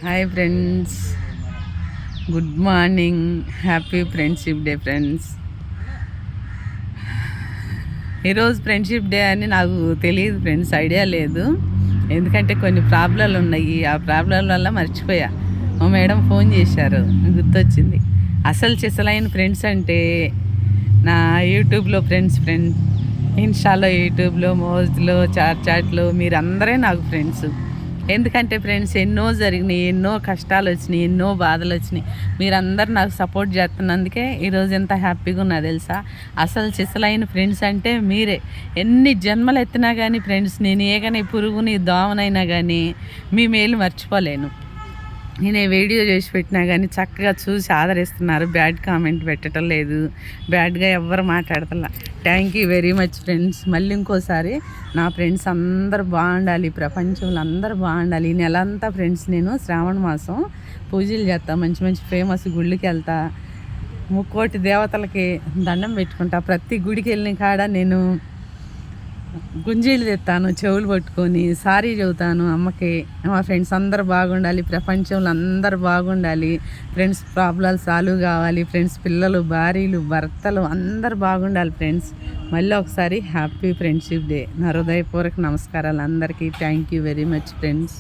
Hi friends, good morning. Happy friendship day friends. ఈరోజు friendship day అని నాకు తెలియదు ఫ్రెండ్స్, ఐడియా లేదు. ఎందుకంటే కొన్ని ప్రాబ్లాలు ఉన్నాయి, ఆ ప్రాబ్లం వల్ల మర్చిపోయా. మా మేడం ఫోన్ చేశారు, గుర్తొచ్చింది. అసలు చిసలైన ఫ్రెండ్స్ అంటే నా యూట్యూబ్లో ఫ్రెండ్స్, ఇన్స్టాలో, యూట్యూబ్లో, మోజ్లో, చాట్లో మీరందరే నాకు ఫ్రెండ్స్. ఎందుకంటే ఫ్రెండ్స్ ఎన్నో జరిగినాయి, ఎన్నో కష్టాలు వచ్చినాయి, ఎన్నో బాధలు వచ్చినాయి. మీరందరూ నాకు సపోర్ట్ చేస్తున్నందుకే ఈరోజు ఎంత హ్యాపీగా ఉన్నా తెలుసా. అసలు చిసలైన ఫ్రెండ్స్ అంటే మీరే. ఎన్ని జన్మలు ఎత్తినా కానీ ఫ్రెండ్స్, నేను ఏగానే పురుగుని దోమనైనా కానీ మీ మేలు మర్చిపోలేను. నేను వీడియో చేసి పెట్టినా కానీ చక్కగా చూసి ఆదరిస్తున్నారు. బ్యాడ్ కామెంట్ పెట్టడం లేదు, బ్యాడ్గా ఎవ్వరు మాట్లాడతలా. Thank you very much friends. మళ్ళీ ఇంకోసారి నా ఫ్రెండ్స్ అందరు బాగుండాలి, ప్రపంచంలో అందరూ బాగుండాలి. ఈ నెల అంతా ఫ్రెండ్స్ నేను శ్రావణ మాసం పూజలు చేస్తా, మంచి మంచి ఫేమస్ గుళ్ళకి వెళ్తా, ముక్కోటి దేవతలకి దండం పెట్టుకుంటా. ప్రతి గుడికి వెళ్ళిన కాడ నేను గుంజీలు తెస్తాను, చెవులు పట్టుకొని సారీ చెబుతాను అమ్మకి. మా ఫ్రెండ్స్ అందరు బాగుండాలి, ప్రపంచంలో అందరు బాగుండాలి. ఫ్రెండ్స్ ప్రాబ్లమ్స్ సాల్వ్ కావాలి, ఫ్రెండ్స్ పిల్లలు, భార్యలు, భర్తలు అందరు బాగుండాలి ఫ్రెండ్స్. మళ్ళీ ఒకసారి హ్యాపీ ఫ్రెండ్షిప్ డే. నా హృదయపూర్వక నమస్కారాలు అందరికీ. Thank you very much friends.